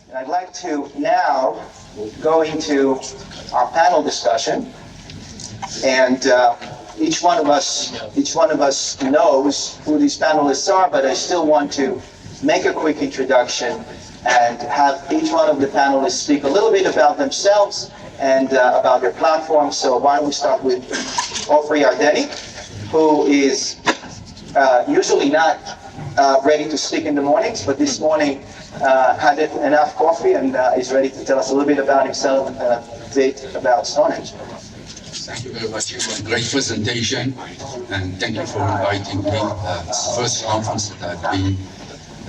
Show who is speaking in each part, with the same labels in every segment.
Speaker 1: And I'd like to now go into our panel discussion. And each one of us knows who these panelists are, but I still want to make a quick introduction and have each one of the panelists speak a little bit about themselves and about their platform. So why don't we start with Ofer Yardeni, who is usually not ready to speak in the mornings, but this morning had enough coffee and is ready to tell us a little bit about himself and a bit about Stonehenge.
Speaker 2: Thank you very much. It was a great presentation, and thank you for inviting me. It's the first conference that I've been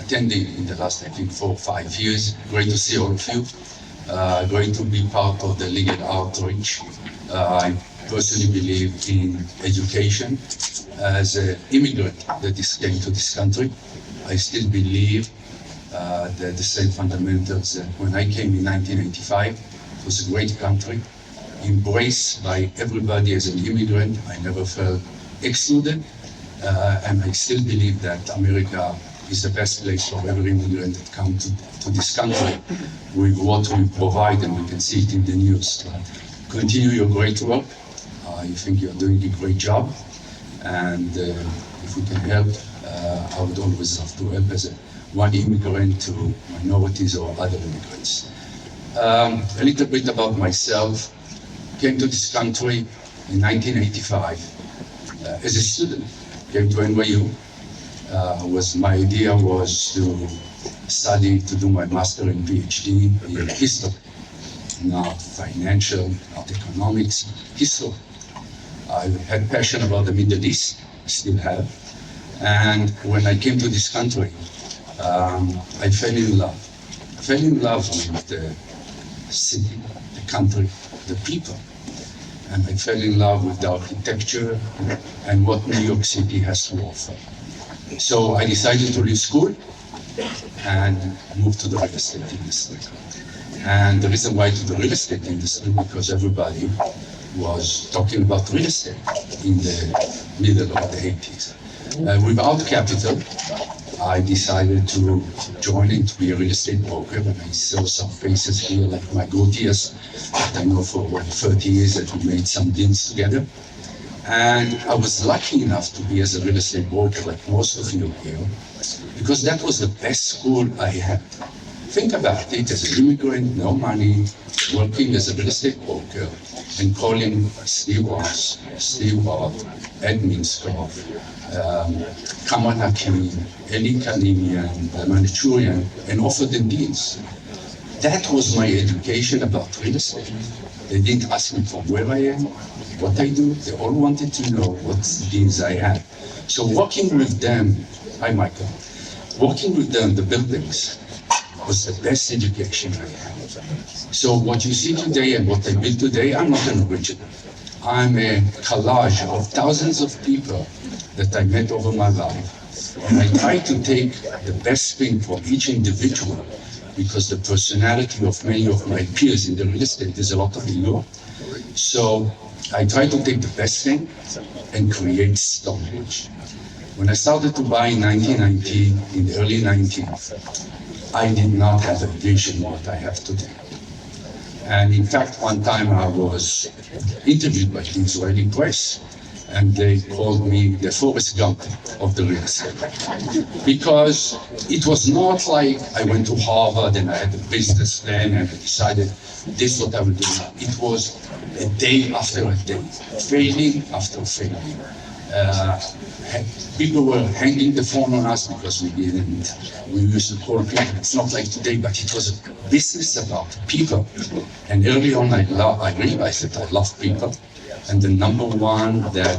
Speaker 2: attending in the last, I think, 4 or 5 years. Great to see all of you. Great to be part of the legal outreach. I personally believe in education. As an immigrant that came to this country, I still believe that the same fundamentals that when I came in 1985, it was a great country, embraced by everybody as an immigrant. I never felt excluded, and I still believe that America is the best place for every immigrant that comes to this country with what we provide, and we can see it in the news. Continue your great work. I think you're doing a great job, and if we can help, I would always love to help as one immigrant to minorities or other immigrants. A little bit about myself. Came to this country in 1985 as a student. Came to NYU. My idea was to study, to do my master and PhD in history, not financial, not economics, history. I had passion about the Middle East, still have. And when I came to this country, I fell in love. I fell in love with the city, the country, the people. And I fell in love with the architecture and what New York City has to offer. So I decided to leave school and move to the real estate industry. And the reason why to the real estate industry, because everybody was talking about real estate in the middle of the 80s. Without capital, I decided to join in to be a real estate broker, and I saw some faces here like my good years that I know for 30 years that we made some deals together. And I was lucky enough to be as a real estate broker like most of you here, because that was the best school I had. Think about it, as an immigrant, no money, working as a real estate broker, and calling Steve Ross, Steve Roth, Ed Minskoff, Kamal Hakim, Eli Kalimian, the Manchurian, and offer them deals. That was my education about real estate. They didn't ask me from where I am, what I do. They all wanted to know what deals I had. So working with them, hi Michael, working with them, the buildings, was the best education I had. So what you see today and what I built today, I'm not an original. I'm a collage of thousands of people that I met over my life. And I try to take the best thing from each individual, because the personality of many of my peers in the real estate is a lot of ego. So I try to take the best thing and create Stonehenge. When I started to buy in 1990, in the early 90s, I did not have a vision what I have today. And in fact, one time I was interviewed by the Israeli press, and they called me the Forrest Gump of the real estate. Because it was not like I went to Harvard and I had a business plan and I decided this is what I will do. It was a day after a day, failing after failing. People were hanging the phone on us because we used to call people. It's not like today, but it was a business about people. And early on, I realized that I love people. And the number one that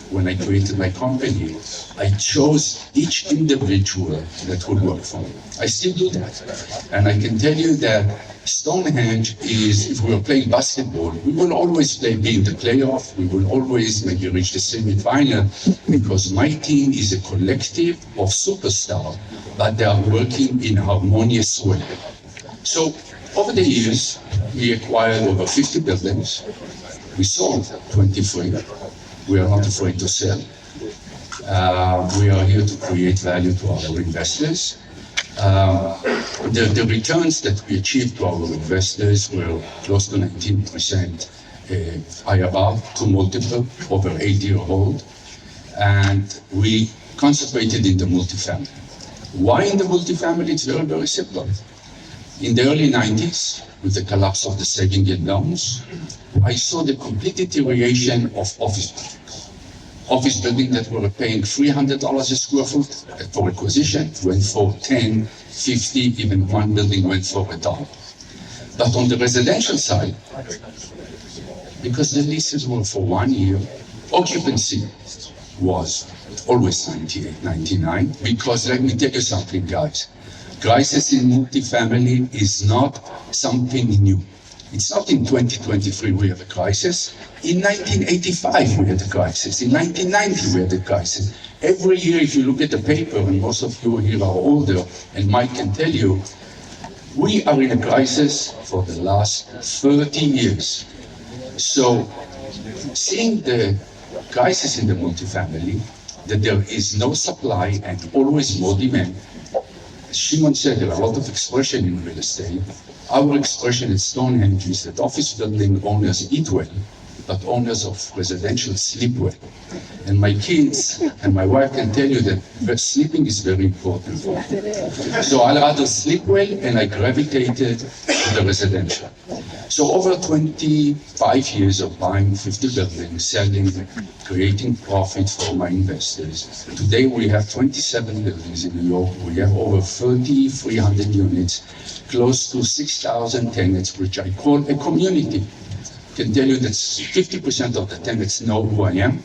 Speaker 2: when I created my company, I chose each individual that would work for me. I still do that. And I can tell you that Stonehenge is, if we were playing basketball, we will always be in the playoff, we will always maybe reach the semi-final, because my team is a collective of superstars, but they are working in a harmonious way. So over the years, we acquired over 50 buildings. We sold 23. We are not afraid to sell. We are here to create value to our investors. The returns that we achieved to our investors were close to 19% IRR to multiple over 8-year-old, and we concentrated in the multifamily. Why in the multifamily? It's very, very simple. In the early 90s, with the collapse of the savings and loans, I saw the complete deterioration of office buildings. Office buildings that were paying $300 a square foot for acquisition went for 10, 50, even one building went for $1. But on the residential side, because the leases were for 1 year, occupancy was always 98, 99, because let me tell you something, guys. Crisis in multifamily is not something new. It's not in 2023 we have a crisis. In 1985 we had a crisis. In 1990 we had a crisis. Every year, if you look at the paper, and most of you here are older, and Mike can tell you, we are in a crisis for the last 30 years. So, seeing the crisis in the multifamily, that there is no supply and always more demand. As Shimon said, there are a lot of expression in real estate. Our expression at Stonehenge is that office building owners eat well, but owners of residential sleep well. And my kids and my wife can tell you that sleeping is very important for me. So I'd rather sleep well, and I gravitated to the residential. So over 25 years of buying 50 buildings, selling, creating profit for my investors. Today we have 27 buildings in New York. We have over 3,300 units, close to 6,000 tenants, which I call a community. I can tell you that 50% of the tenants know who I am.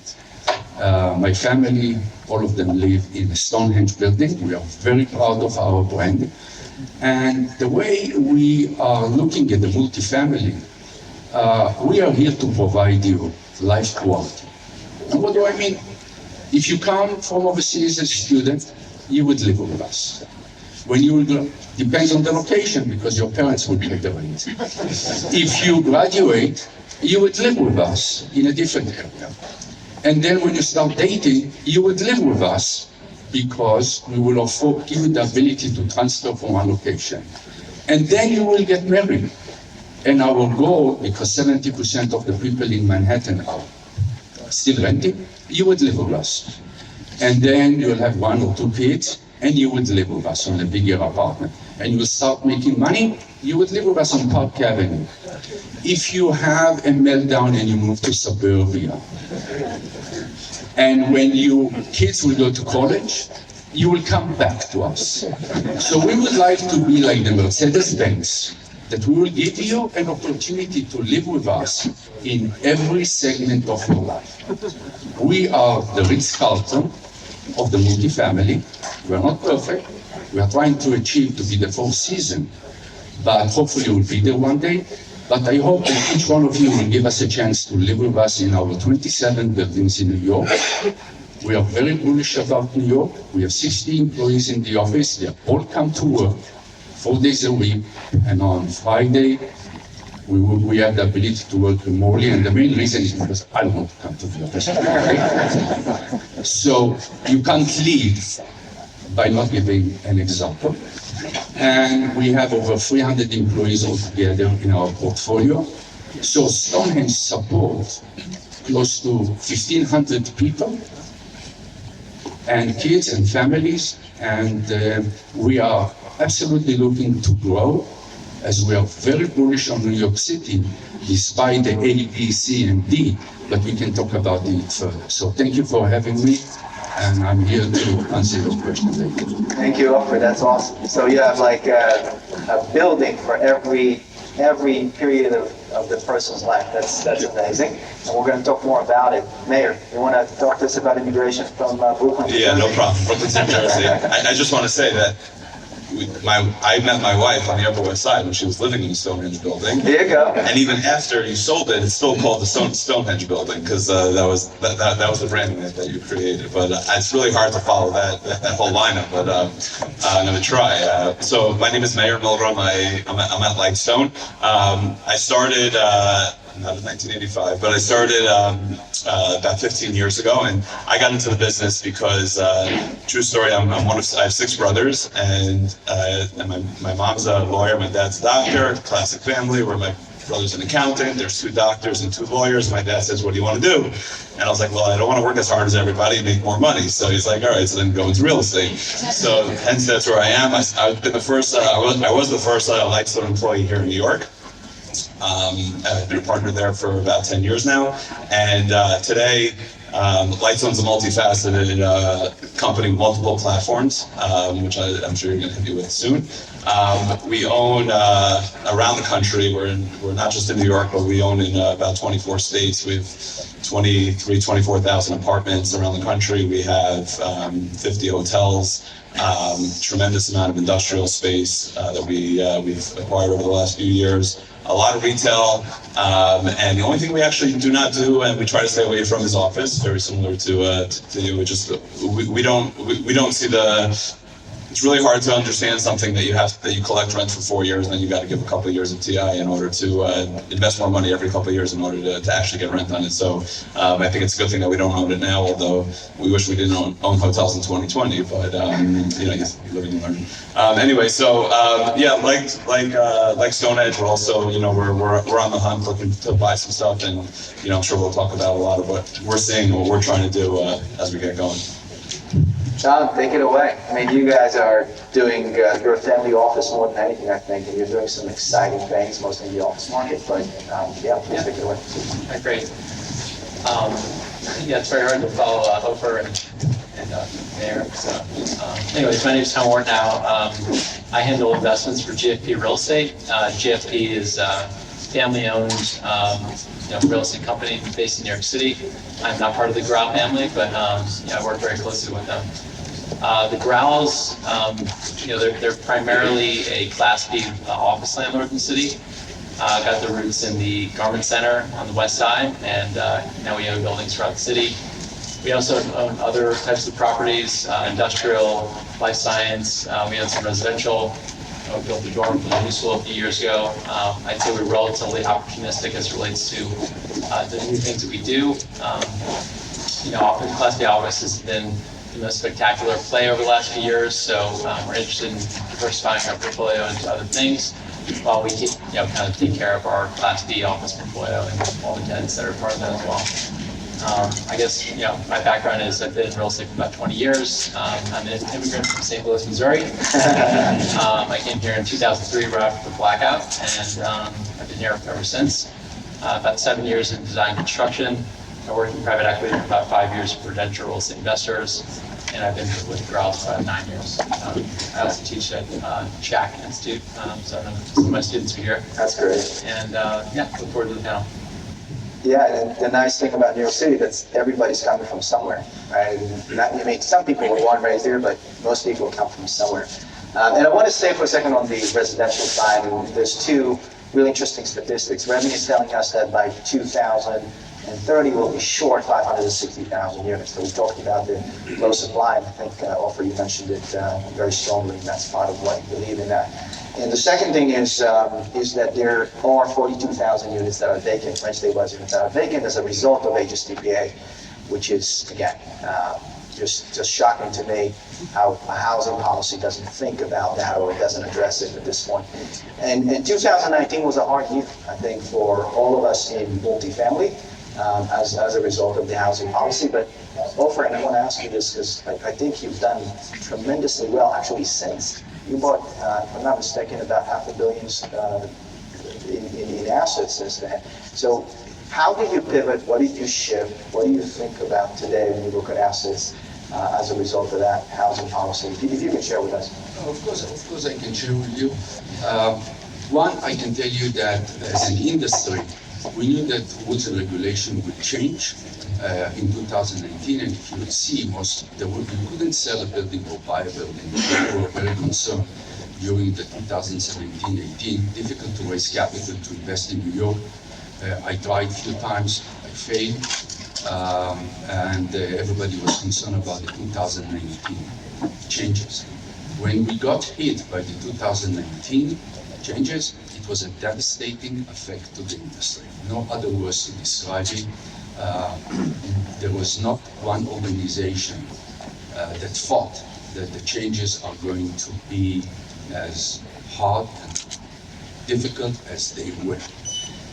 Speaker 2: My family, all of them live in the Stonehenge building. We are very proud of our brand. And the way we are looking at the multifamily, we are here to provide you life quality. And what do I mean? If you come from overseas as a student, you would live with us. When you will, depends on the location, because your parents will pay the rent. If you graduate, you would live with us in a different area. And then when you start dating, you would live with us, because we will offer give you the ability to transfer from one location. And then you will get married. And our goal, because 70% of the people in Manhattan are still renting, you would live with us. And then you'll have 1 or 2 kids, and you would live with us on a bigger apartment. And you will start making money, you would live with us on Park Avenue. If you have a meltdown and you move to suburbia, and when your kids will go to college, you will come back to us. So we would like to be like the Mercedes-Benz, that we will give you an opportunity to live with us in every segment of your life. We are the Ritz-Carlton of the multifamily. We are not perfect. We are trying to achieve to be the Four Seasons, but hopefully we'll be there one day. But I hope that each one of you will give us a chance to live with us in our 27 buildings in New York. We are very bullish about New York. We have 60 employees in the office. They all come to work 4 days a week, and on Friday, we have the ability to work remotely, and the main reason is because I don't want to come to the office. So you can't lead by not giving an example. And we have over 300 employees altogether in our portfolio. So Stonehenge supports close to 1,500 people and kids and families, and we are absolutely looking to grow, as we are very bullish on New York City, despite the A, B, C, and D, but we can talk about it further. So thank you for having me, and I'm here to answer your questions.
Speaker 1: Thank you, Ofer. That's awesome. So you have like a building for every period of the person's life. That's amazing. And we're going to talk more about it. Meir, you want to talk to us about immigration from Brooklyn?
Speaker 3: Yeah, no problem. Brooklyn, New Jersey. I just want to say that I met my wife on the Upper West Side when she was living in the Stonehenge building.
Speaker 1: There you go.
Speaker 3: And even after you sold it, it's still called the Stonehenge building, because that was the branding that you created. But it's really hard to follow that whole lineup. But I'm going to try. So my name is Meir Milgraum. I'm at Lightstone. I started not in 1985, but I started about 15 years ago, and I got into the business because, true story, I have 6 brothers, and my mom's a lawyer, my dad's a doctor, classic family, where my brother's an accountant, there's 2 doctors and 2 lawyers. My dad says, what do you want to do? And I was like, well, I don't want to work as hard as everybody and make more money. So he's like, all right, so then go into real estate. So hence that's where I am. I've been the first, I was the first Lightstone employee here in New York. I've been a partner there for about 10 years now. And today, Lightstone's a multifaceted company, multiple platforms, which I'm sure you're going to hit me with soon. We own around the country. We're not just in New York, but we own in about 24 states with 24,000 apartments around the country. We have 50 hotels, tremendous amount of industrial space that we've acquired over the last few years. A lot of retail, and the only thing we actually do not do, and we try to stay away from, is office. Very similar to you. We don't see the. It's really hard to understand something that you collect rent for 4 years, and then you got to give a couple of years of TI in order to invest more money every couple of years in order to actually get rent on it. So I think it's a good thing that we don't own it now, although we wish we didn't own hotels in 2020. But you live and learn. Anyway, so yeah, like Stonehenge, we're also we're on the hunt looking to buy some stuff, and I'm sure we'll talk about a lot of what we're seeing, what we're trying to do as we get going.
Speaker 1: John, take it away. I mean, you guys are doing your family office more than anything, I think, and you're doing some exciting things, mostly in the office market, but yeah, please take it away.
Speaker 4: Great. Yeah, it's very hard to follow Ofer and Meir. So, anyways, my name is Tom Ortinau. I handle investments for GFP Real Estate. GFP is family-owned real estate company based in New York City. I'm not part of the Grau family, but I work very closely with them. The Graus, they're primarily a Class B office landlord in the city. Got their roots in the Garment Center on the west side, and now we own buildings throughout the city. We also own other types of properties, industrial, life science. We own some residential. We built the dorm for the new school a few years ago. I'd say we're relatively opportunistic as it relates to the new things that we do. Often Class B office has been the most spectacular play over the last few years, so we're interested in diversifying our portfolio into other things, while we keep, kind of take care of our Class B office portfolio and all the tenants that are part of that as well. I guess, my background is I've been in real estate for about 20 years. I'm an immigrant from St. Louis, Missouri. I came here in 2003 right after the blackout, and I've been here ever since. About 7 years in design construction. I worked in private equity for about 5 years for Prudential Real Estate Investors, and I've been with Graus for about 9 years. I also teach at Shack Institute, so I know some of my students are here.
Speaker 1: That's great.
Speaker 4: And look forward to the panel.
Speaker 1: Yeah, and the nice thing about New York City, that's everybody's coming from somewhere, right? Some people were born and raised here, but most people come from somewhere. And I want to stay for a second on the residential side. And there's 2 really interesting statistics. Revenue is telling us that by 2030 we'll be short 560,000 units. So we talked about the low supply, and I think Ofer, you mentioned it very strongly, and that's part of what you believe in that. And the second thing is that there are 42,000 units that are vacant, French State residents that are vacant as a result of HSDPA, which is, again, just shocking to me how a housing policy doesn't think about that or doesn't address it at this point. And 2019 was a hard year, I think, for all of us in multifamily as a result of the housing policy. But Ofer, and I want to ask you this because I think you've done tremendously well actually since. You bought, if I'm not mistaken, about $500 million in assets since then. So how did you pivot? What did you shift? What do you think about today when you look at assets as a result of that housing policy? If you can share with us.
Speaker 2: Of course I can share with you. One, I can tell you that as an industry, we knew that rules and regulation would change in 2019, and if you will see, you couldn't sell a building or buy a building. People were very concerned during the 2017-18, difficult to raise capital to invest in New York. I tried a few times, I failed, and everybody was concerned about the 2019 changes. When we got hit by the 2019 changes, it was a devastating effect to the industry. No other words to describe it. There was not one organization that thought that the changes are going to be as hard and difficult as they were.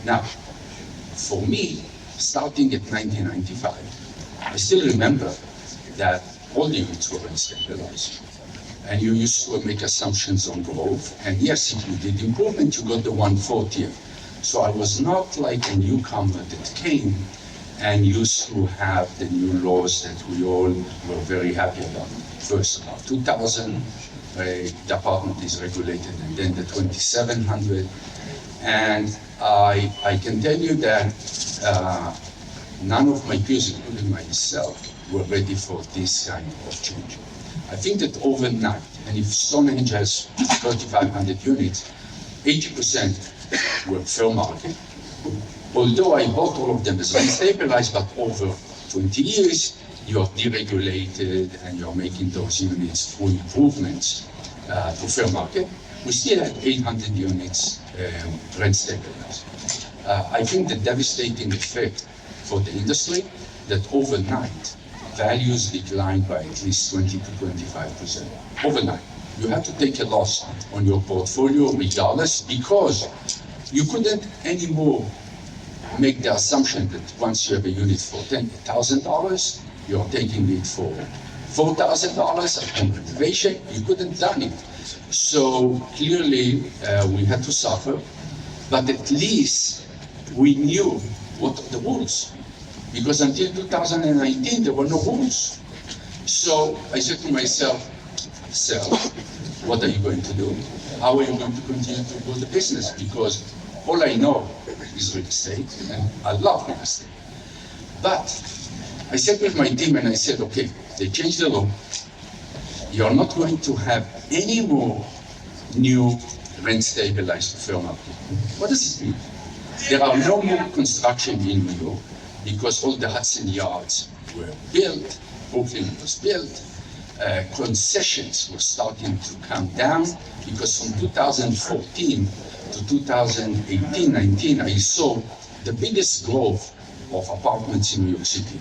Speaker 2: Now, for me, starting at 1995, I still remember that all the units were unstabilized. And you used to make assumptions on growth. And yes, if you did improvement, you got the 140th. So I was not like a newcomer that came and used to have the new laws that we all were very happy about. First, about 2000, the apartment is regulated, and then the 2700. And I can tell you that none of my peers, including myself, were ready for this kind of change. I think that overnight, and if Stonehenge has 3,500 units, 80% were fair market. Although I bought all of them as unstabilized, but over 20 years, you're deregulated and you're making those units through improvements to fair market. We still had 800 units rent stabilized. I think the devastating effect for the industry that overnight values declined by at least 20 to 25%. Overnight. You have to take a loss on your portfolio regardless, because you couldn't anymore make the assumption that once you have a unit for $10,000, you're taking it for $4,000 upon renovation. You couldn't done it. So clearly we had to suffer, but at least we knew what are the rules. Because until 2019, there were no rules. So I said to myself, Sal, what are you going to do? How are you going to continue to build the business? Because all I know is real estate, and I love real estate. But I sat with my team and I said, okay, they changed the law. You're not going to have any more new rent stabilized fair market. What does it mean? There are no more construction in New York, because all the Hudson Yards were built, Brooklyn was built, concessions were starting to come down, because from 2014 to 2018-19, I saw the biggest growth of apartments in New York City.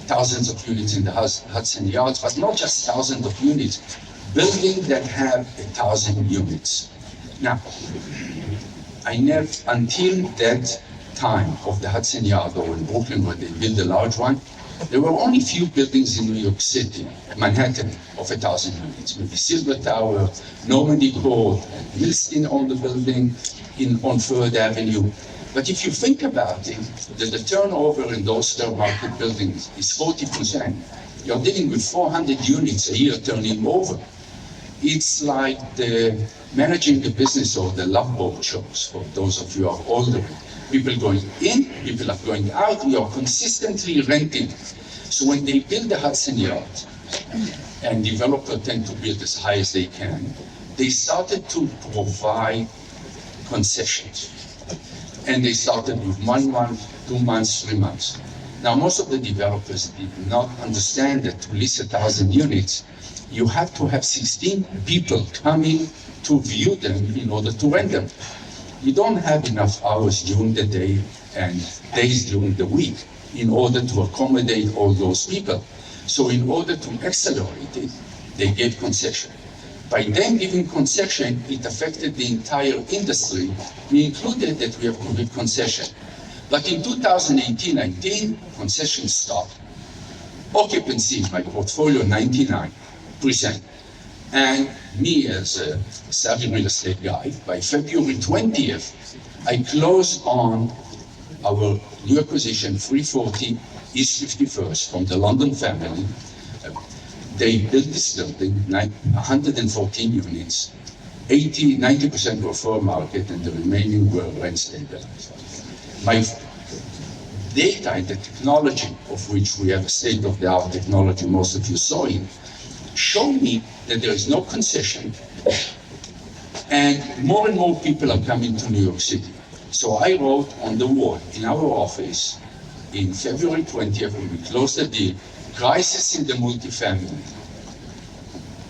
Speaker 2: Thousands of units in the Hudson Yards, but not just thousands of units, buildings that have 1,000 units. Now, I never, until that time of the Hudson Yard or in Brooklyn where they built a large one, there were only few buildings in New York City, Manhattan, of 1,000 units. Maybe Silver Tower, Normandy Court, Milstein owned the building on Third Avenue. But if you think about it, the turnover in those fair market buildings is 40%. You're dealing with 400 units a year turning over. It's like managing the business of the Love Boat shows, for those of you who are older. People going in, people are going out, we are consistently renting. So when they build the Hudson Yard, and developers tend to build as high as they can, they started to provide concessions. And they started with 1 month, 2 months, 3 months. Now, most of the developers did not understand that to lease 1,000 units, you have to have 16 people coming to view them in order to rent them. You don't have enough hours during the day and days during the week in order to accommodate all those people. So in order to accelerate it, they gave concession. By them giving concession, it affected the entire industry. We included that we have to give concession. But in 2018-19, concessions stopped. Occupancy in my portfolio, 99%. And me, as a savvy real estate guy, by February 20th, I closed on our new acquisition, 340 East 51st, from the London family. They built this building, 114 units, 90% were fair market, and the remaining were rent stabilized. My data and the technology, of which we have a state-of-the-art technology, most of you saw it, show me that there is no concession, and more people are coming to New York City. So I wrote on the wall in our office in February 20th, when we closed the deal, crisis in the multifamily.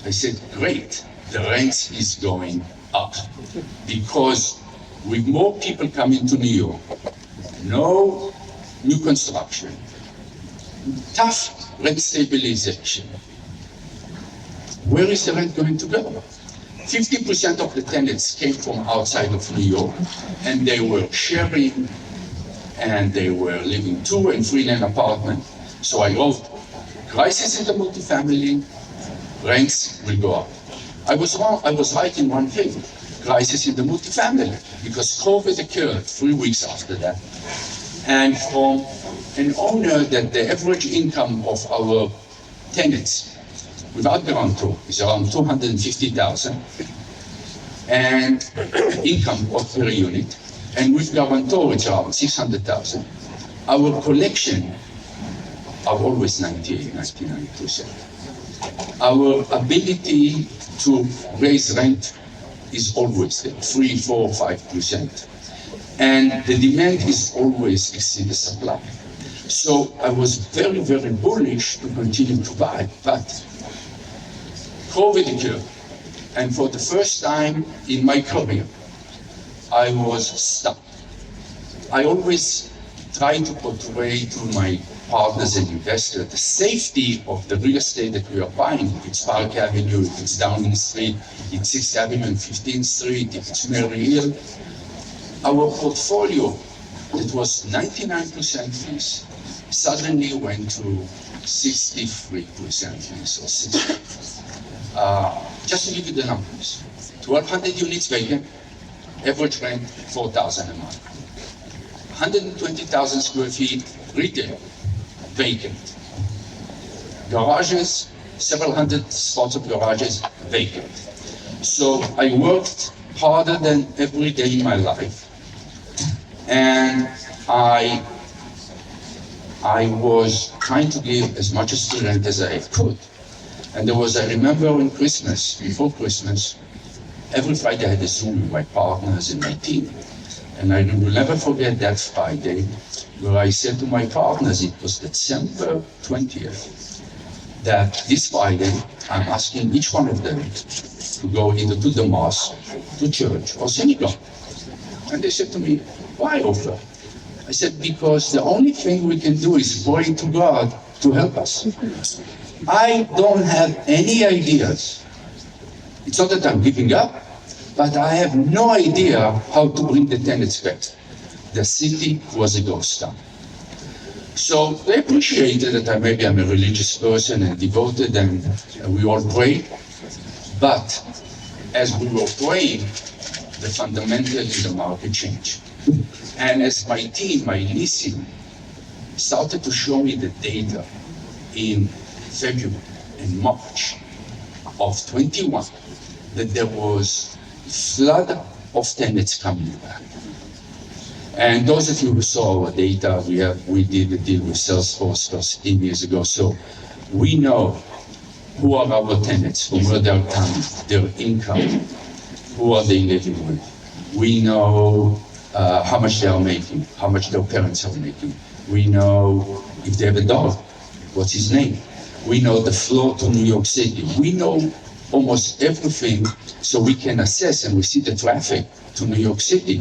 Speaker 2: I said, great, the rents is going up. Because with more people coming to New York, no new construction, tough rent stabilization, where is the rent going to go? 50% of the tenants came from outside of New York, and they were sharing, and they were living 2 and 3 in an apartment. So I wrote, crisis in the multifamily, rents will go up. I was wrong, I was right in one thing, crisis in the multifamily, because COVID occurred 3 weeks after that. And from an owner that the average income of our tenants without guarantor is around 250,000, and income of per unit, and with guarantor it's around 600,000. Our collection are always 98, 99%. Our ability to raise rent is always there, 3, 4, 5%. And the demand is always exceed the supply. So I was very, very bullish to continue to buy, but COVID occurred, and for the first time in my career, I was stuck. I always try to portray to my partners and investors the safety of the real estate that we are buying. If it's Park Avenue, if it's Downing Street, it's 6th Avenue and 15th Street, if it's Meir Milgraum. Our portfolio that was 99% leased suddenly went to 63% leased or 60%. Just to give you the numbers, 1,200 units vacant, average rent 4,000 a month. 120,000 square feet retail, vacant. Garages, several hundred spots of garages, vacant. So I worked harder than every day in my life. And I was trying to give as much as to rent as I could. And there was, I remember in Christmas, before Christmas, every Friday I had a Zoom with my partners and my team. And I will never forget that Friday where I said to my partners, it was December 20th, that this Friday I'm asking each one of them to go either to the mosque, to church, or synagogue. And they said to me, why, Ofer? I said, because the only thing we can do is pray to God to help us. I don't have any ideas. It's not that I'm giving up, but I have no idea how to bring the tenants back. The city was a ghost town. So they appreciated that I'm a religious person and devoted, and we all pray. But as we were praying, the fundamental in the market changed. And as my team, my leasing, started to show me the data in February and March of 21, that there was a flood of tenants coming back. And those of you who saw our data, we did a deal with Salesforce 15 years ago, so we know who are our tenants, from where they're coming, their income, who are they living with. We know how much they are making, how much their parents are making. We know if they have a dog, what's his name. We know the flow to New York City. We know almost everything, so we can assess, and we see the traffic to New York City.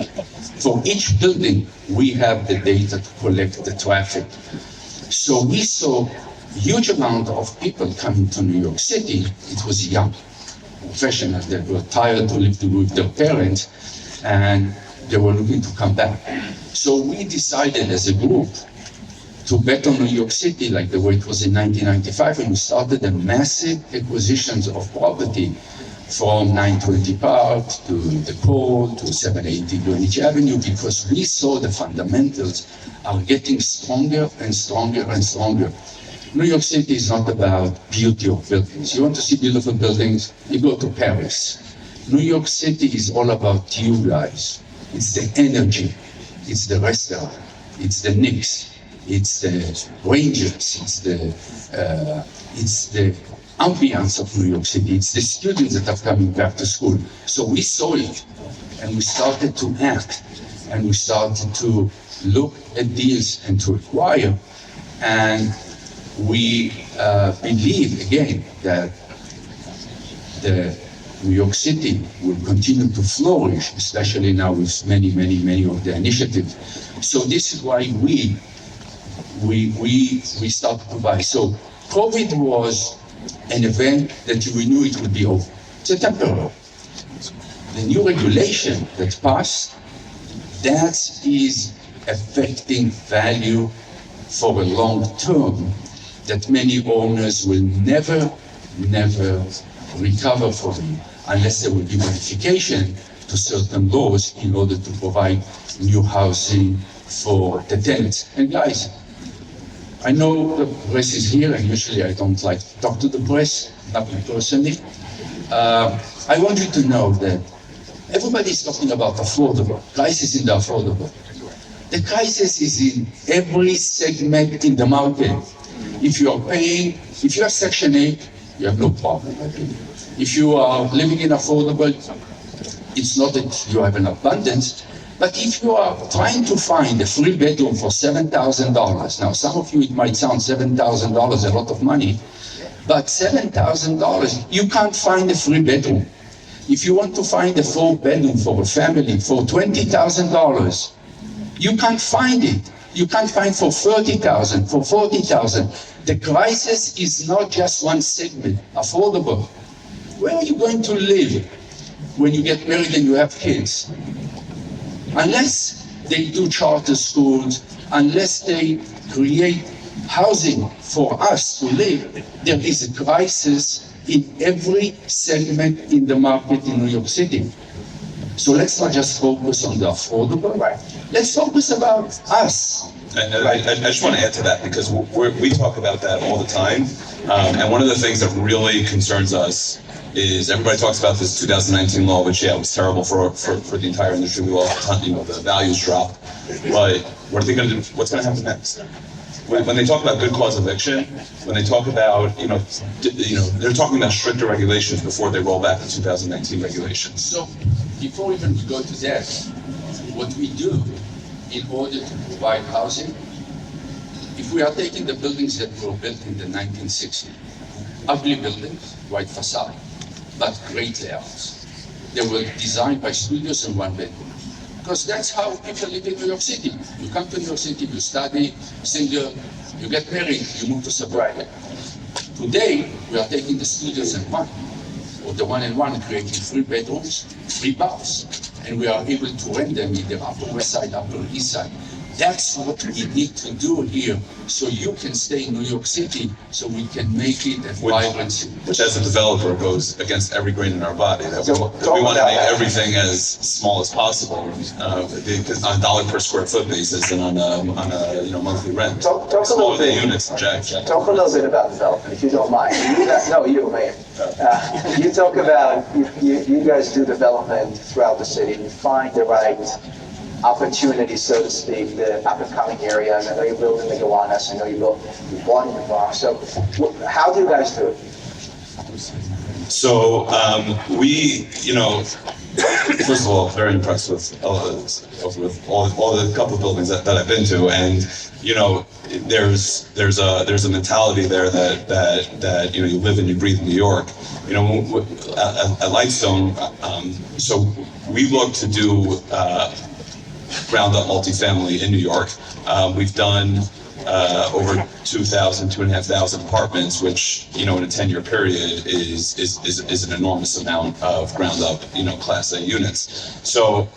Speaker 2: For each building, we have the data to collect the traffic. So we saw a huge amount of people coming to New York City. It was young professionals that were tired to live with their parents, and they were looking to come back. So we decided as a group to bet on New York City like the way it was in 1995, and we started a massive acquisitions of property from 920 Park to the Pole to 780 Greenwich Avenue, because we saw the fundamentals are getting stronger and stronger and stronger. New York City is not about beauty of buildings. You want to see beautiful buildings, you go to Paris. New York City is all about you guys. It's the energy, it's the restaurant, it's the Knicks, it's the Rangers, it's the ambiance of New York City, it's the students that are coming back to school. So we saw it, and we started to act, and we started to look at deals and to acquire, and we believe again that the New York City will continue to flourish, especially now with many of the initiatives. So this is why we started to buy. So COVID was an event that we knew it would be over. It's a temporary. The new regulation that passed, that is affecting value for a long term that many owners will never recover from unless there will be modification to certain laws in order to provide new housing for the tenants. And guys, I know the press is here, and usually I don't like to talk to the press, not me personally. I want you to know that everybody is talking about affordable, crisis in the affordable. The crisis is in every segment in the market. If you are paying, if you are Section 8, you have no problem. If you are living in affordable, it's not that you have an abundance, but if you are trying to find a 3-bedroom for $7,000, now some of you it might sound $7,000 a lot of money, but $7,000, you can't find a 3-bedroom. If you want to find a 4-bedroom for a family for $20,000, you can't find it. You can't find for $30,000, for $40,000. The crisis is not just one segment, affordable. Where are you going to live when you get married and you have kids? Unless they do charter schools, unless they create housing for us to live, there is a crisis in every segment in the market in New York City. So let's not just focus on the affordable, let's focus about us.
Speaker 3: I just want to add to that because we talk about that all the time. And one of the things that really concerns us is everybody talks about this 2019 law, which, was terrible for the entire industry. We all, the values dropped. But what are they going to do? What's going to happen next? When they talk about good cause eviction, when they talk about, they're talking about stricter regulations before they roll back the 2019 regulations.
Speaker 2: So before even we go to that, what we do in order to provide housing, if we are taking the buildings that were built in the 1960s, ugly buildings, white facade, but great layouts. They were designed by studios and 1-bedroom. Because that's how people live in New York City. You come to New York City, you study, single, you get married, you move to suburbia. Today, we are taking the studios and 1, or the 1 and 1, and creating 3 bedrooms, 3 baths. And we are able to rent them in the Upper West Side, Upper East Side. That's what we need to do here, so you can stay in New York City, so we can make it a vibrant city.
Speaker 3: Which, as a developer, goes against every grain in our body. That we want to make everything as small as possible, because on a dollar per square foot basis and on a monthly rent.
Speaker 1: Talk a little bit.
Speaker 3: Units, Jack.
Speaker 1: Talk a little bit about development, if you don't mind. You, Mayor. You talk about you guys do development throughout the city. You find the right opportunity, so to speak, the up-and-coming area. I know you build in the Gowanus, I know you bought in the Bronx. So how do you guys do it?
Speaker 3: So we, first of all, very impressed with all the couple of buildings that I've been to, and there's a mentality there that you live and you breathe in New York. At Lightstone, so we look to do ground-up multifamily in New York. We've done over 2,500 apartments, which in a 10-year period is an enormous amount of ground-up Class A units. So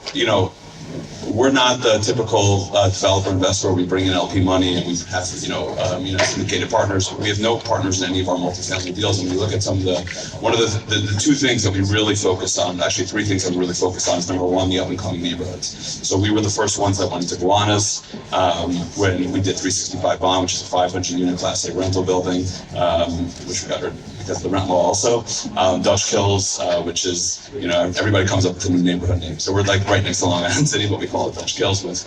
Speaker 3: we're not the typical developer investor where we bring in LP money and we have syndicated partners. We have no partners in any of our multifamily deals. And we look at the 2 things that we really focus on, actually 3 things that we really focus on is number 1, the up-and-coming neighborhoods. So we were the first ones that went into Gowanus when we did 365 Bond, which is a 500-unit Class A rental building, which we got because of the rent law also. Dutch Kills, which is, everybody comes up with a new neighborhood name. So we're like right next to Long Island City, but we call it Dutch Kills, with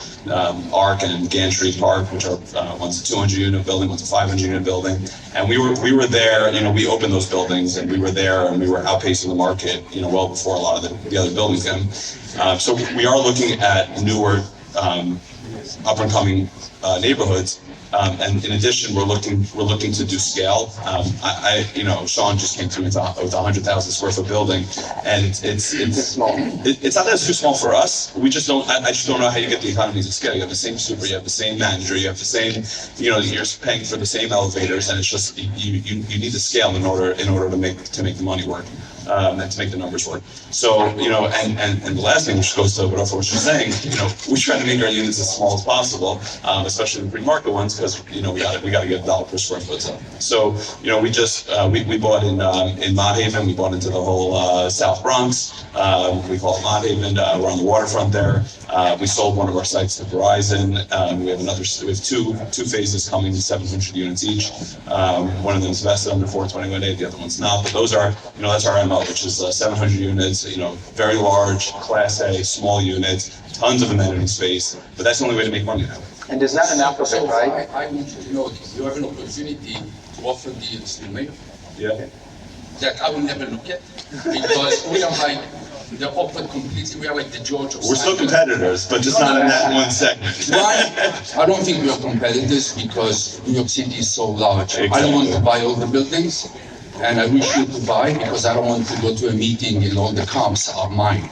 Speaker 3: Arc and Gantry Park, which are one's a 200-unit building, one's a 500-unit building. And we were there, we opened those buildings, and we were there, and we were outpacing the market, well before a lot of the other buildings came. So we are looking at newer up and coming neighborhoods. And in addition, we're looking to do scale. Sean just came through with a 100,000 square foot building, and it's
Speaker 1: small.
Speaker 3: It's not that it's too small for us. We just don't. I just don't know how you get the economies of scale. You have the same super, you have the same manager, you have the same. You're paying for the same elevators, and it's just you need the scale in order to make the money work. And to make the numbers work. So, and the last thing, which goes to what Ofer was just saying, we try to make our units as small as possible, especially the pre-market ones, because, we got to get $1 per square foot up. So, we just, we bought in Mott Haven, we bought into the whole South Bronx, we call it Mott Haven, we're on the waterfront there. We sold one of our sites to Verizon. We have two phases coming, 700 units each. One of them is vested under 421A, the other one's not, but those are, that's our MO, which is 700 units, very large, Class A, small units, tons of amenity space, but that's the only way to make money now.
Speaker 1: And there's not an applicant, right?
Speaker 2: I want to know this. You have an opportunity to offer deals to Meir
Speaker 3: Yeah.
Speaker 2: that I will never look at, because we are like, they're open completely, we are like the George of
Speaker 3: We're still
Speaker 2: Simon.
Speaker 3: competitors, but just not in that one segment.
Speaker 2: Why? I don't think we are competitors because New York City is so large. I don't want to buy all the buildings, and I wish you to buy because I don't want to go to a meeting and all the comps are mine.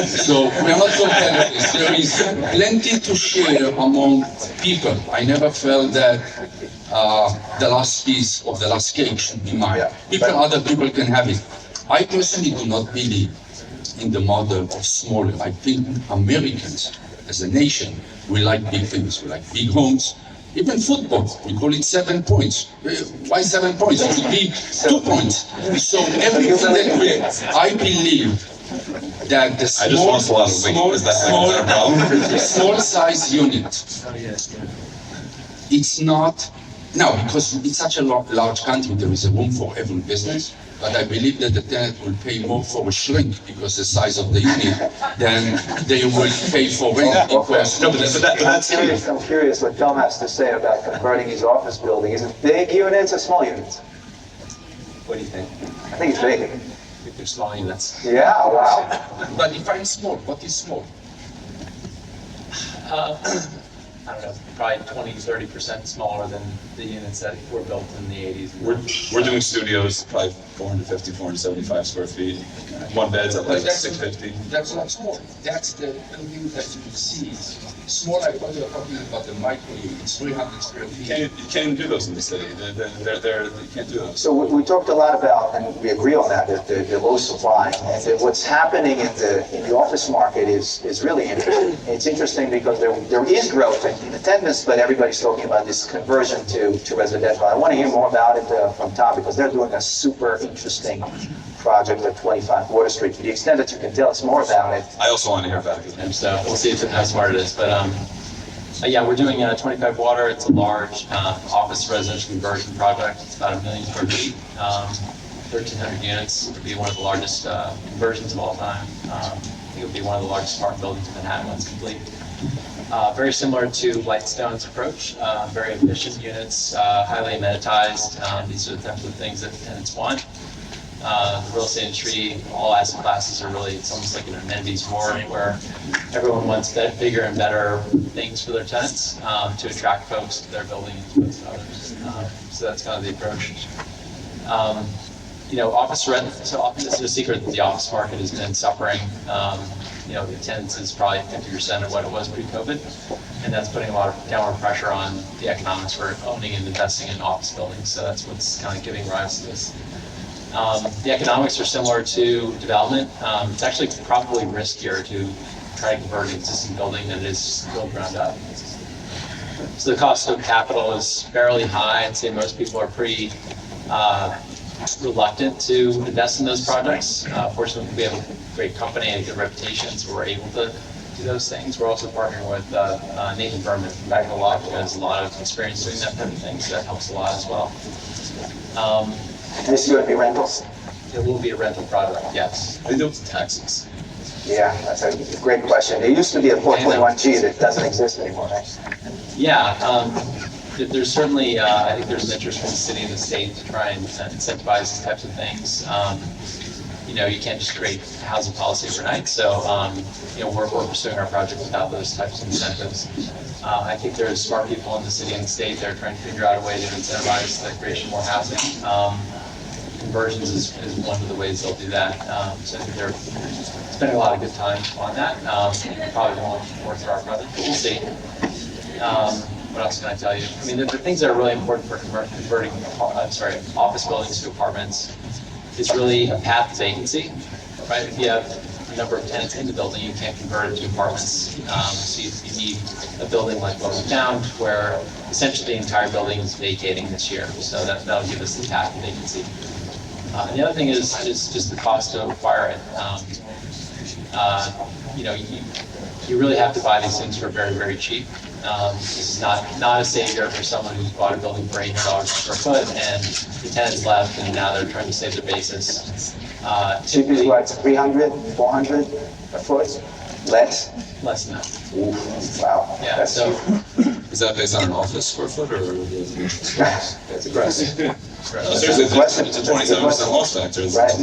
Speaker 2: So we are not competitors. There is plenty to share among people. I never felt that the last piece of the last cake should be mine. Other people can have it. I personally do not believe in the model of smaller. I think Americans, as a nation, we like big things. We like big homes. Even football, we call it 7 points. Why 7 points? It should be 2 points. So everything that I believe that the small size unit, it's not, now because it's such a large country, there is a room for every business. But I believe that the tenant will pay more for a shrink because the size of the unit than they will pay for rent because.
Speaker 3: No, but that's
Speaker 1: I'm curious what Tom has to say about converting his office building. Is it big units or small units?
Speaker 4: What do you think?
Speaker 1: I think it's big.
Speaker 4: I think they're small units.
Speaker 1: Yeah, wow.
Speaker 2: But define small. What is small?
Speaker 4: I don't know, probably 20-30% smaller than the units that were built in the 80s.
Speaker 3: We're doing studios, probably 450, 475 square feet. One bed's at like 650.
Speaker 2: That's not small. That's the building that you see. Small, I thought you were talking about the micro units, 300 square feet.
Speaker 3: You can't even do those in the city. You can't do those.
Speaker 1: So we talked a lot about, and we agree on that, the low supply. And that what's happening in the office market is really interesting. It's interesting because there is growth in attendance, but everybody's talking about this conversion to residential. I want to hear more about it from Tom because they're doing a super interesting project at 25 Water Street. To the extent that you can tell us more about it.
Speaker 3: I also want to hear about it.
Speaker 4: And so we'll see how smart it is. But yeah, we're doing 25 Water. It's a large office residential conversion project. It's about 1 million square feet, 1,300 units. It'll be one of the largest conversions of all time. I think it'll be one of the largest smart buildings in Manhattan when it's complete. Very similar to Lightstone's approach. Very efficient units, highly amenitized. These are the types of things that tenants want. The real estate industry, all asset classes are really, it's almost like an amenities war where everyone wants bigger and better things for their tenants to attract folks to their building and to others. So that's kind of the approach. Office rent, so often this is a secret that the office market has been suffering. Attendance is probably 50% of what it was pre-COVID, and that's putting a lot of downward pressure on the economics for owning and investing in office buildings. So that's what's kind of giving rise to this. The economics are similar to development. It's actually probably riskier to try to convert an existing building than it is to build ground up. So the cost of capital is fairly high. I'd say most people are pretty reluctant to invest in those projects. Fortunately, we have a great company and a good reputation, so we're able to do those things. We're also partnering with Nathan Berman from Back of the Law, who has a lot of experience doing that type of thing, so that helps a lot as well.
Speaker 1: This is going to be rentals?
Speaker 4: It will be a rental product, yes.
Speaker 3: They do it to taxes.
Speaker 1: Yeah, that's a great question. There used to be a 421G that doesn't exist anymore, right?
Speaker 4: Yeah, there's certainly, I think there's an interest from the city and the state to try and incentivize these types of things. you can't just create housing policy overnight. So, we're pursuing our project without those types of incentives. I think there's smart people in the city and the state that are trying to figure out a way to incentivize the creation of more housing. Conversions is one of the ways they'll do that. So I think they're spending a lot of good time on that. Probably won't work through our project, but we'll see. What else can I tell you? I mean, the things that are really important for converting, office buildings to apartments is really a path to vacancy, right? If you have a number of tenants in the building, you can't convert it to apartments. So you need a building like what we found, where essentially the entire building is vacating this year. So that'll give us the path to vacancy. And the other thing is just the cost to acquire it. You really have to buy these things for very, very cheap. This is not a savior for someone who's bought a building for $800 per square foot and the tenants left and now they're trying to save their basis.
Speaker 1: Cheap is what, 300, 400 a foot? Less?
Speaker 4: Less than that.
Speaker 1: Ooh, wow.
Speaker 4: Yeah,
Speaker 1: That's
Speaker 4: so
Speaker 3: Is that based on an office square foot or?
Speaker 1: That's aggressive.
Speaker 3: Seriously, it's a 27% loss factor.
Speaker 1: Right.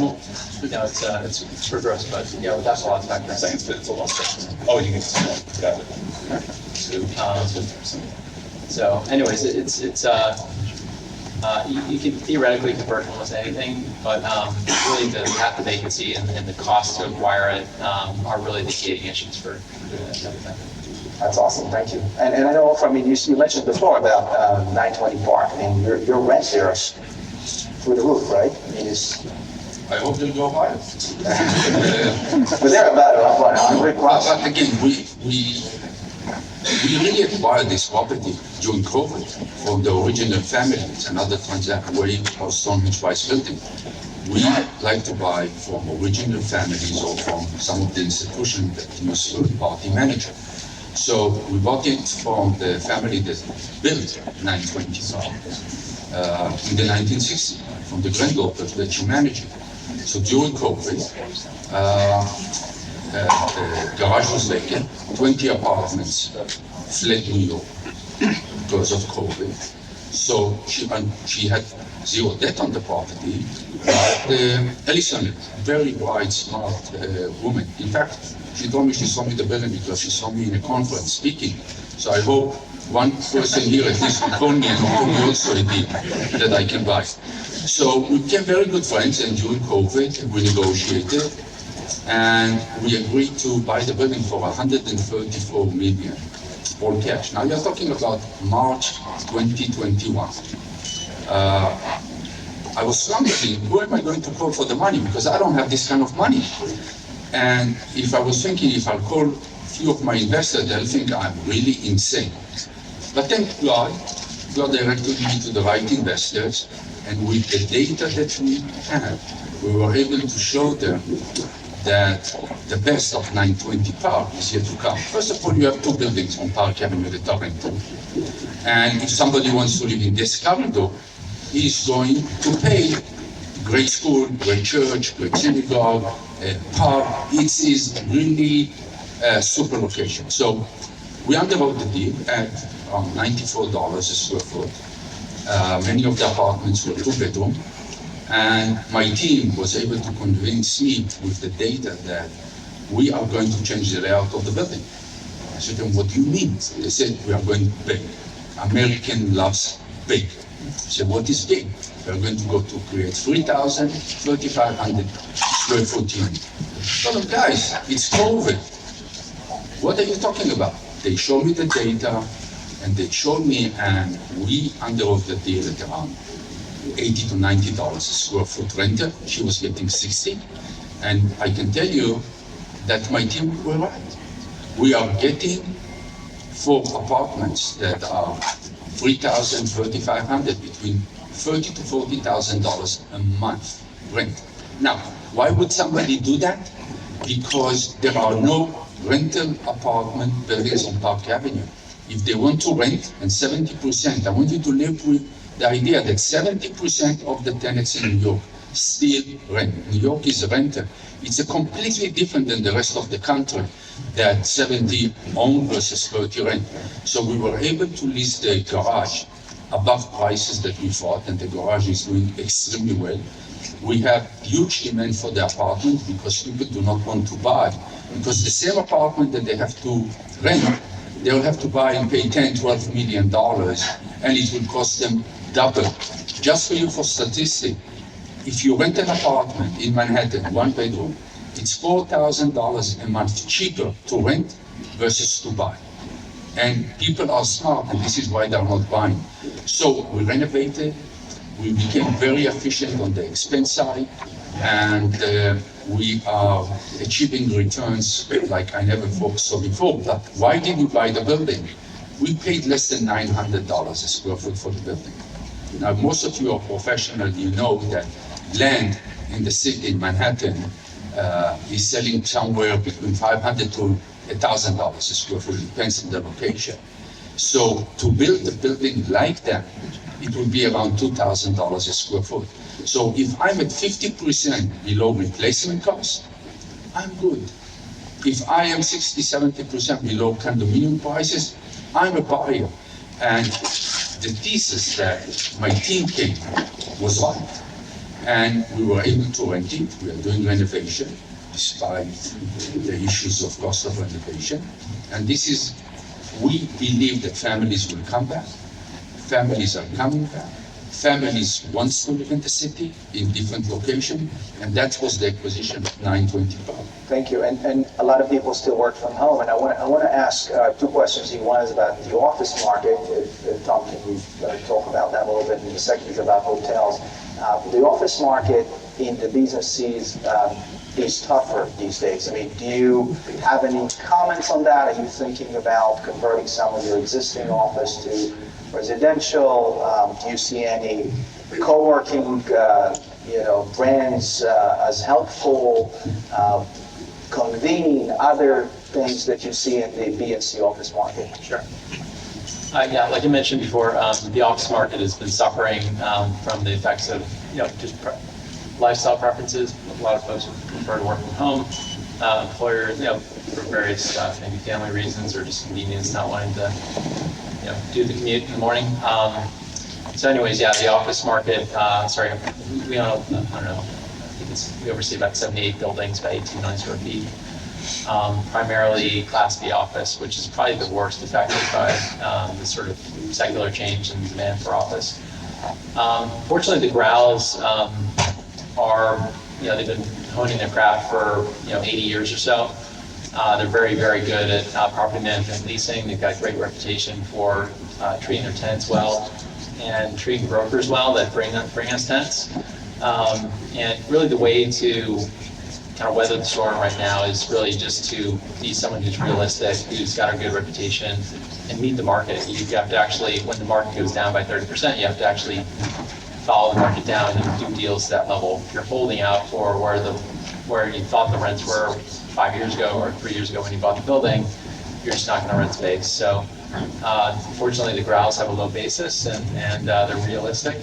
Speaker 4: no, it's for gross, but that's a lot of factors.
Speaker 3: It's a loss factor. Oh, you can, got it.
Speaker 4: So anyways, you can theoretically convert almost anything, but really the path to vacancy and the cost to acquire it are really the gating issues for doing that type of thing.
Speaker 1: That's awesome, thank you. And I know, you mentioned before about 920 Park, and your rent there is through the roof, right? I mean,
Speaker 2: I hope they'll go higher.
Speaker 1: but they're about 100 plus.
Speaker 2: But again, we really acquired this property during COVID from the original families and other transaction way of Stonehenge NYC building. We like to buy from original families or from some of the institutions that use third-party manager. So we bought it from the family that built 920 in the 1960s, from the granddaughters that you manage it. So during COVID, the garage was vacant, 20 apartments fled New York because of COVID. So she had zero debt on the property, but Ellison, very bright, smart woman. In fact, she told me she saw me the building because she saw me in a conference speaking. So I hope one person here at least will call me and offer me also a deal that I can buy. So we became very good friends, and during COVID, we negotiated, and we agreed to buy the building for 134 million, all cash. Now you're talking about March 2021. I was wondering, who am I going to call for the money? Because I don't have this kind of money. And if I was thinking, if I'll call a few of my investors, they'll think I'm really insane. But thank God, God directed me to the right investors, and with the data that we had, we were able to show them that the best of 920 Park is yet to come. First of all, you have two buildings on Park Avenue that are rented. And if somebody wants to live in this corridor, he's going to pay great school, great church, great synagogue, park. It is really a super location. So we underwrote the deal at around $94 a square foot. Many of the apartments were two-bedroom. And my team was able to convince me with the data that we are going to change the layout of the building. I said to them, what do you mean? They said, we are going big. American loves big. I said, what is big? We are going to go to create 3,000, 3,500 square foot unit. I told them, guys, it's COVID. What are you talking about? They showed me the data, and they showed me, and we underwrote the deal at around $80 to $90 a square foot renter. She was getting 60. And I can tell you that my team were right. We are getting 4 apartments that are 3,000, 3,500, between $30,000 to $40,000 a month rent. Now, why would somebody do that? Because there are no rental apartment buildings on Park Avenue. If they want to rent, and 70%, I want you to live with the idea that 70% of the tenants in New York still rent. New York is a renter. It's a completely different than the rest of the country, that 70 own versus 30 rent. So we were able to list the garage above prices that we thought, and the garage is doing extremely well. We have huge demand for the apartment because people do not want to buy. Because the same apartment that they have to rent, they will have to buy and pay $10–12 million, and it will cost them double. Just for you for statistic, if you rent an apartment in Manhattan, 1 bedroom, it's $4,000 a month cheaper to rent versus to buy. And people are smart, and this is why they're not buying. So we renovated, we became very efficient on the expense side, and we are achieving returns like I never saw before. But why did we buy the building? We paid less than $900 a square foot for the building. Now, most of you are professional, you know that land in the city, in Manhattan, is selling somewhere between $500 to $1,000 a square foot, depends on the location. So to build a building like that, it will be around $2,000 a square foot. So if I'm at 50% below replacement cost, I'm good. If I am 60–70% below condominium prices, I'm a buyer. And the thesis that my team came was right. And we were able to rent it. We are doing renovation despite the issues of cost of renovation. And this is, we believe that families will come back. Families are coming back. Families want to live in the city in different locations, and that was the acquisition of 920 Park.
Speaker 1: Thank you. And a lot of people still work from home, and I want to ask two questions. One is about the office market. If Tom, can you talk about that a little bit? And the second is about hotels. The office market in the BZCs is tougher these days. I mean, do you have any comments on that? Are you thinking about converting some of your existing office to residential? Do you see any co-working, brands as helpful, convening, other things that you see in the B and C office market?
Speaker 4: Sure. Yeah, like I mentioned before, the office market has been suffering from the effects of, just lifestyle preferences. A lot of folks prefer to work from home. Employers, for various maybe family reasons or just convenience, not wanting to, do the commute in the morning. So anyways, yeah, the office market, we own, I don't know, we oversee about 78 buildings, about 18 million square feet. Primarily Class B office, which is probably the worst affected by the sort of secular change in demand for office. Fortunately, the Growls are, they've been honing their craft for 80 years or so. They're very, very good at property management and leasing. They've got a great reputation for treating their tenants well and treating brokers well that bring us tenants. And really the way to kind of weather the storm right now is really just to be someone who's realistic, who's got a good reputation, and meet the market. You have to actually, when the market goes down by 30%, you have to actually follow the market down and do deals to that level. If you're holding out for where you thought the rents were 5 years ago or 3 years ago when you bought the building, you're just not going to rent space. So fortunately, the Growls have a low basis and they're realistic.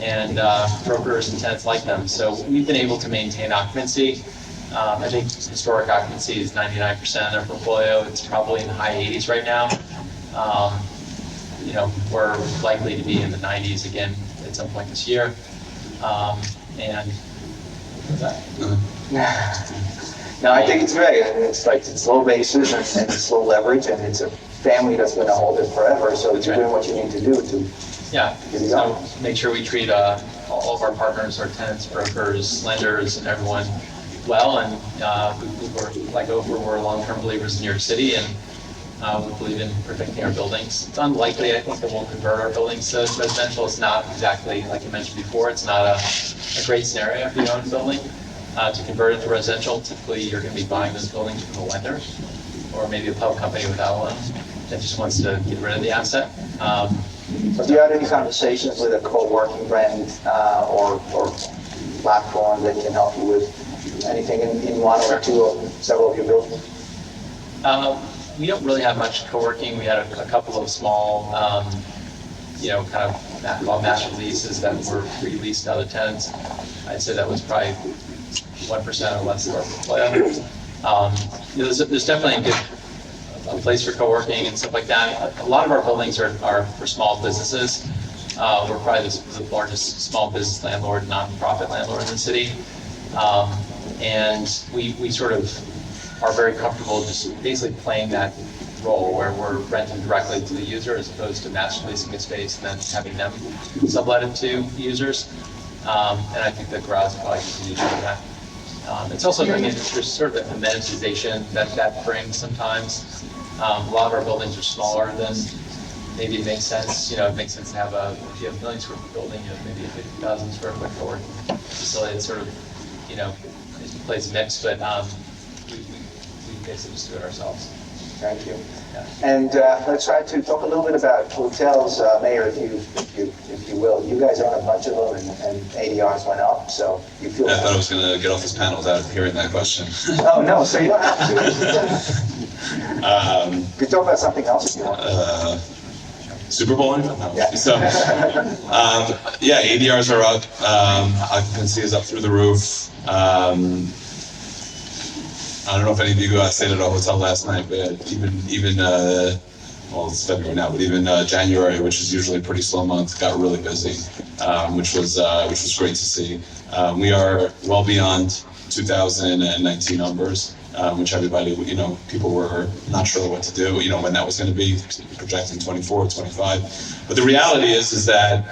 Speaker 4: And brokers and tenants like them. So we've been able to maintain occupancy. I think historic occupancy is 99% of their portfolio. It's probably in the high 80s right now. We're likely to be in the 90s again at some point this year. And what's that?
Speaker 1: No, I think it's great. I mean, it's low basis and it's low leverage, and it's a family that's going to hold it forever. So you're doing what you need to do to.
Speaker 4: Yeah, so make sure we treat all of our partners, our tenants, brokers, lenders, and everyone well. And we're, like Ofer, we're long-term believers in New York City, and we believe in protecting our buildings. It's unlikely, I think, that we'll convert our buildings to residential. It's not exactly, like I mentioned before, it's not a great scenario if you own a building. To convert it to residential, typically you're going to be buying those buildings from a lender, or maybe a public company without a loan that just wants to get rid of the asset.
Speaker 1: Do you have any conversations with a co-working brand or platform that can help you with anything in one or two or several of your buildings?
Speaker 4: We don't really have much co-working. We had a couple of small, kind of called master leases that were pre-leased to other tenants. I'd say that was probably 1% or less of our portfolio. There's definitely a place for co-working and stuff like that. A lot of our buildings are for small businesses. We're probably the largest small business landlord, nonprofit landlord in the city. And we sort of are very comfortable just basically playing that role where we're renting directly to the user as opposed to master leasing a space and then having them sublet it to users. And I think the crowds will probably continue to do that. It's also, I mean, there's sort of an amenitization that brings sometimes. A lot of our buildings are smaller than maybe it makes sense. It makes sense to have if you have a 1 million square foot building, you have maybe a 50,000 square foot forward facility. It's sort of, it plays a mix, but we basically just do it ourselves.
Speaker 1: Thank you.
Speaker 4: Yeah.
Speaker 1: And let's try to talk a little bit about hotels, Mayor, if you will. You guys own a bunch of them, and ADRs went up, so you feel.
Speaker 3: I thought I was going to get off this panel without hearing that question.
Speaker 1: Oh no, so you don't have to. You can talk about something else if you want.
Speaker 3: Super Bowl? No.
Speaker 1: Yeah.
Speaker 3: So, yeah, ADRs are up. Occupancy is up through the roof. I don't know if any of you guys stayed at a hotel last night, but even well, it's February now, but even January, which is usually a pretty slow month, got really busy, which was great to see. We are well beyond 2019 numbers, which everybody, people were not sure what to do, when that was going to be, projecting 24, 25. But the reality is that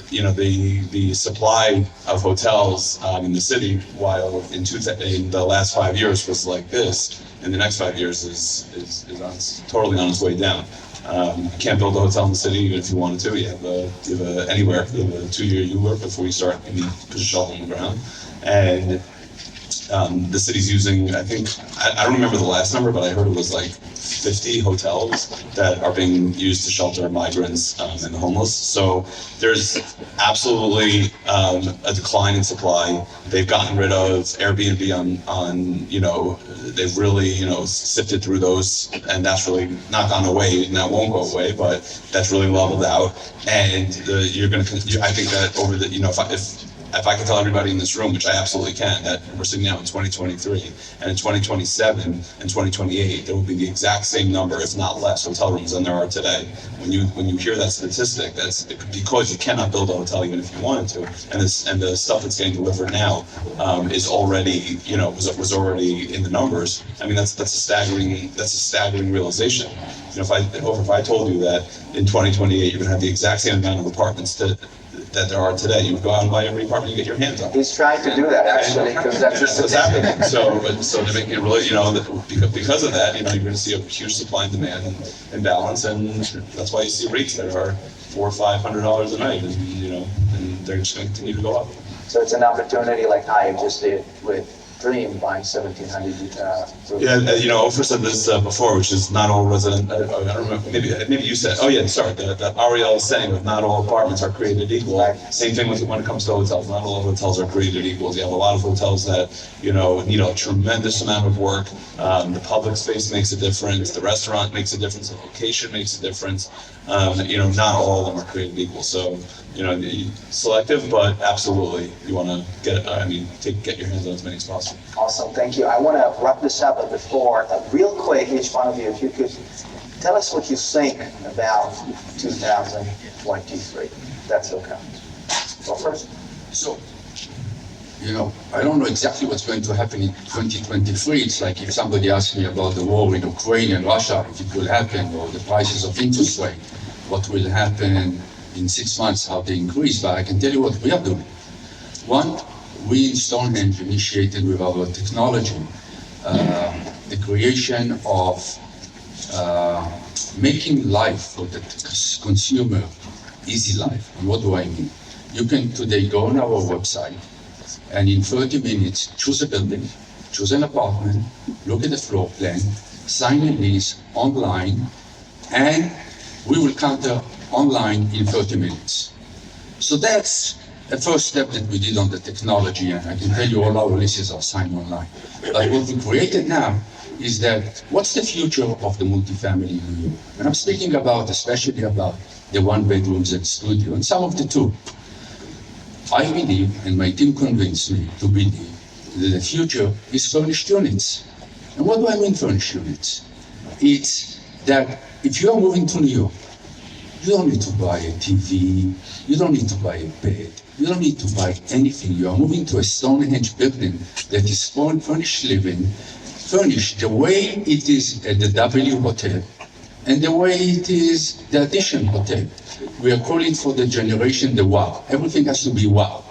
Speaker 3: the supply of hotels in the city, while in the last 5 years was like this, in the next 5 years is totally on its way down. You can't build a hotel in the city even if you wanted to. You have a 2-year ULURP before you start put a shovel in the ground. And the city's using, I think, I don't remember the last number, but I heard it was like 50 hotels that are being used to shelter migrants and the homeless. So there's absolutely a decline in supply. They've gotten rid of Airbnb on they've really, sifted through those, and that's really not gone away, and that won't go away, but that's really leveled out. And I think that over the, if I can tell everybody in this room, which I absolutely can, that we're sitting now in 2023, and in 2027 and 2028, there will be the exact same number, if not less, hotel rooms than there are today. When you hear that statistic, that's because you cannot build a hotel even if you wanted to, and the stuff that's getting delivered now is already, was already in the numbers. I mean, that's a staggering realization. If I told you that in 2028 you're going to have the exact same amount of apartments that there are today, you would go out and buy every apartment you get your hands on.
Speaker 1: He's trying to do that, actually, because that's just
Speaker 3: what's happening. So to make it really, because of that, you're going to see a huge supply and demand imbalance, and that's why you see rates that are $400 or $500 a night, and they're just going to continue to go up.
Speaker 1: So it's an opportunity like Hyatt just did with Dream buying 1,700 rooms.
Speaker 3: Yeah, Ofer said this before, which is not all resident. I don't remember. Maybe you said. Oh yeah, sorry. That Ariel is saying that not all apartments are created equal.
Speaker 1: Right.
Speaker 3: Same thing when it comes to hotels. Not all hotels are created equal. You have a lot of hotels that need a tremendous amount of work. The public space makes a difference. The restaurant makes a difference. The location makes a difference. Not all of them are created equal. So selective, but absolutely you want to get your hands on as many as possible.
Speaker 1: Awesome, thank you. I want to wrap this up, but before, real quick, each one of you, if you could tell us what you think about 2023. That's okay. Go first.
Speaker 2: So, I don't know exactly what's going to happen in 2023. It's like if somebody asked me about the war in Ukraine and Russia, if it will happen, or the prices of interest rate, what will happen in 6 months, how they increase. But I can tell you what we are doing. One, we in Stonehenge initiated with our technology the creation of making life for the consumer easy life. And what do I mean? You can today go on our website and in 30 minutes choose a building, choose an apartment, look at the floor plan, sign a lease online, and we will counter online in 30 minutes. So that's the first step that we did on the technology, and I can tell you all our leases are signed online. But what we created now is that what's the future of the multifamily in New York? And I'm speaking especially about the one bedrooms and studio, and some of the two. I believe, and my team convinced me to believe, that the future is furnished units. And what do I mean furnished units? It's that if you are moving to New York, You don't need to buy a TV. You don't need to buy a bed. You don't need to buy anything. You are moving to a Stonehenge building that is furnished living, furnished the way it is at the W Hotel and the way it is the Addition Hotel. We are calling for the generation the wow. Everything has to be wow.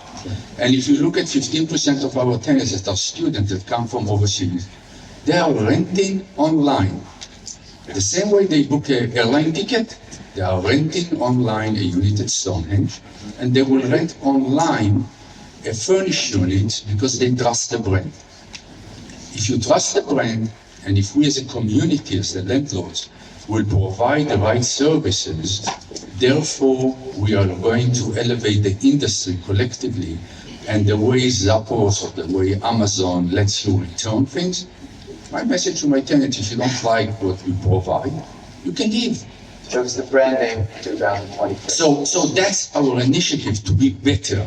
Speaker 2: And if you look at 15% of our tenants that are students that come from overseas, they are renting online. The same way they book an airline ticket, they are renting online a unit at Stonehenge, and they will rent online a furnished unit because they trust the brand. If you trust the brand, and if we as a community, as the landlords, will provide the right services, therefore we are going to elevate the industry collectively, and the way Zappos or the way Amazon lets you return things. My message to my tenants, if you don't like what we provide, you can leave.
Speaker 1: So it's the brand name 2023.
Speaker 2: So that's our initiative, to be better,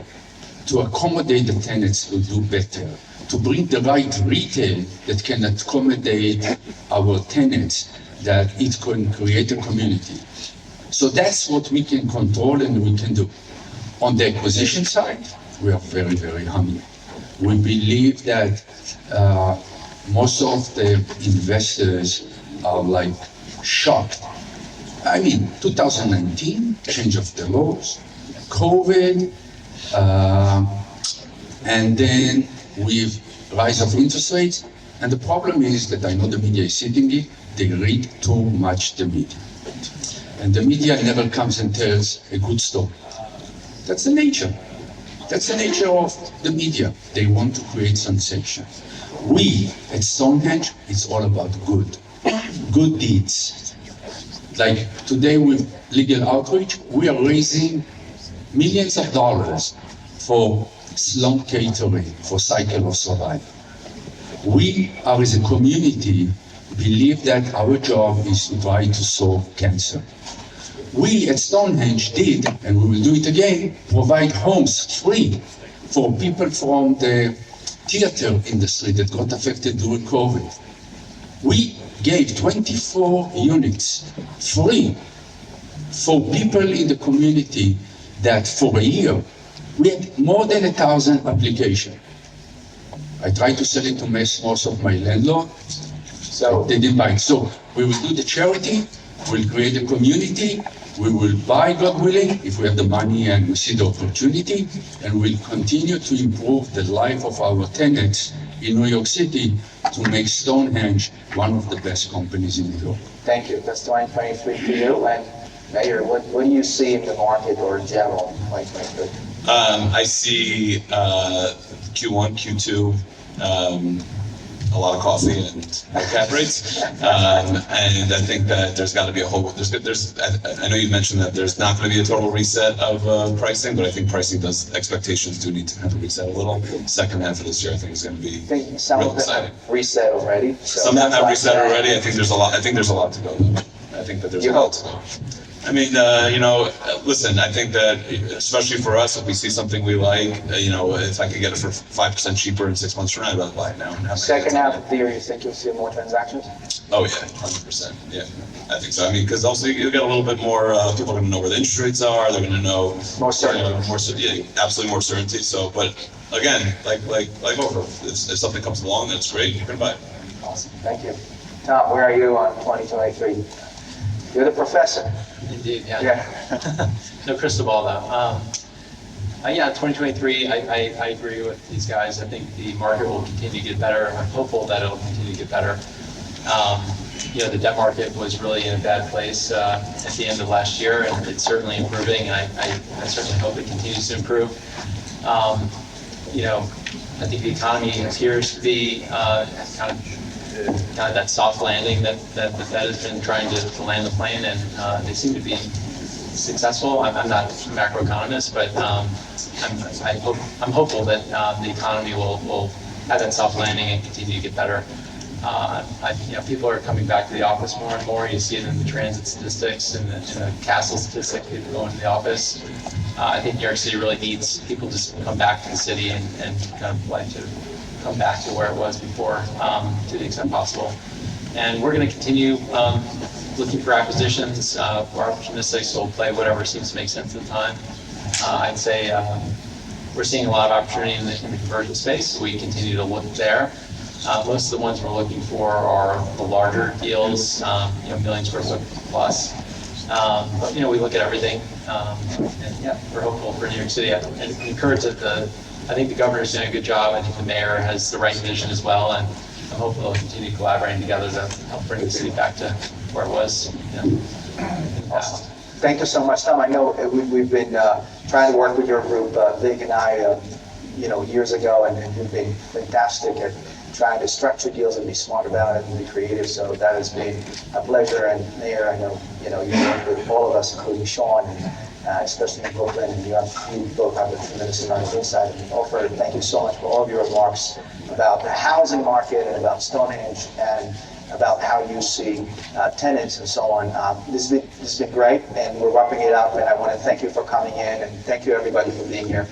Speaker 2: to accommodate the tenants to do better, to bring the right retail that can accommodate our tenants, that it can create a community. So that's what we can control and we can do. On the acquisition side, we are very, very humble. We believe that most of the investors are like shocked. I mean, 2019, change of the laws, COVID, and then with rise of interest rates. And the problem is that I know the media is sitting here, they read too much the media. And the media never comes and tells a good story. That's the nature. That's the nature of the media. They want to create sensation. We at Stonehenge, it's all about good deeds. Like today with legal outreach, we are raising millions of dollars for slum catering, for Cycle of Survival. We are as a community believe that our job is to try to solve cancer. We at Stonehenge did, and we will do it again, provide homes free for people from the theater industry that got affected during COVID. We gave 24 units free for people in the community that for a year, we had more than 1,000 applications. I tried to sell it to most of my landlord, so they didn't buy it. So we will do the charity, we'll create a community, we will buy, God willing, if we have the money and we see the opportunity, and we'll continue to improve the life of our tenants in New York City to make Stonehenge one of the best companies in New York.
Speaker 1: Thank you. That's 2023 for you. And Meir, what do you see in the market or in general in 2023?
Speaker 3: I see Q1, Q2, a lot of coffee and high cap rates, and I think that there's got to be a whole. I know you mentioned that there's not going to be a total reset of pricing, but I think pricing expectations do need to kind of reset a little. Second half of this year, I think is going to be
Speaker 1: I think some
Speaker 3: real
Speaker 1: of them
Speaker 3: exciting.
Speaker 1: have reset already. So
Speaker 3: Some have
Speaker 1: that's why
Speaker 3: reset
Speaker 1: I'm
Speaker 3: already. I think there's a lot. I think there's a lot to go. I think that there's
Speaker 1: You
Speaker 3: a lot
Speaker 1: hope.
Speaker 3: to go. I mean, listen, I think that especially for us, if we see something we like, if I could get it for 5% cheaper in 6 months from now, I'd rather buy it now. And have my
Speaker 1: Second
Speaker 3: hands on
Speaker 1: half of the year, you think you'll see more transactions?
Speaker 3: it. Oh, yeah, 100%. Yeah, I think so. I mean, because also you get a little bit more, people are going to know where the interest rates are. They're going to know.
Speaker 1: More certainty.
Speaker 3: Yeah, absolutely more certainty. So, but again, like Ofer, if something comes along that's great, you can buy it.
Speaker 1: Awesome. Thank you. Tom, where are you on 2023? You're the professor.
Speaker 4: Indeed, yeah.
Speaker 1: Yeah.
Speaker 4: No crystal ball, though. Yeah, 2023, I agree with these guys. I think the market will continue to get better. I'm hopeful that it'll continue to get better. The debt market was really in a bad place at the end of last year, and it's certainly improving, and I certainly hope it continues to improve. I think the economy appears to be kind of that soft landing that the Fed has been trying to land the plane, and they seem to be successful. I'm not a macroeconomist, but I'm hopeful that the economy will have that soft landing and continue to get better. People are coming back to the office more and more. You see it in the transit statistics and the castle statistics, people going to the office. I think New York City really needs people to come back to the city and kind of like to come back to where it was before, to the extent possible. And we're going to continue looking for acquisitions, we're opportunistic, so we'll play whatever seems to make sense at the time. I'd say we're seeing a lot of opportunity in the conversion space, so we continue to look there. Most of the ones we're looking for are the larger deals, million square foot plus. But we look at everything, and yeah, we're hopeful for New York City. And encouraged that I think the governor's doing a good job. I think the mayor has the right vision as well, and I'm hopeful they'll continue collaborating together to help bring the city back to where it was in the past.
Speaker 1: Thank you so much, Tom. I know we've been trying to work with your group, Vig and I, years ago, and you've been fantastic at trying to structure deals and be smart about it and be creative. So that has been a pleasure. And Mayor, I know you work with all of us, including Sean, and especially in Brooklyn. And you both have a tremendous amount of insight. And Ofer, thank you so much for all of your remarks about the housing market and about Stonehenge and about how you see tenants and so on. This has been great, and we're wrapping it up. And I want to thank you for coming in, and thank you everybody for being here.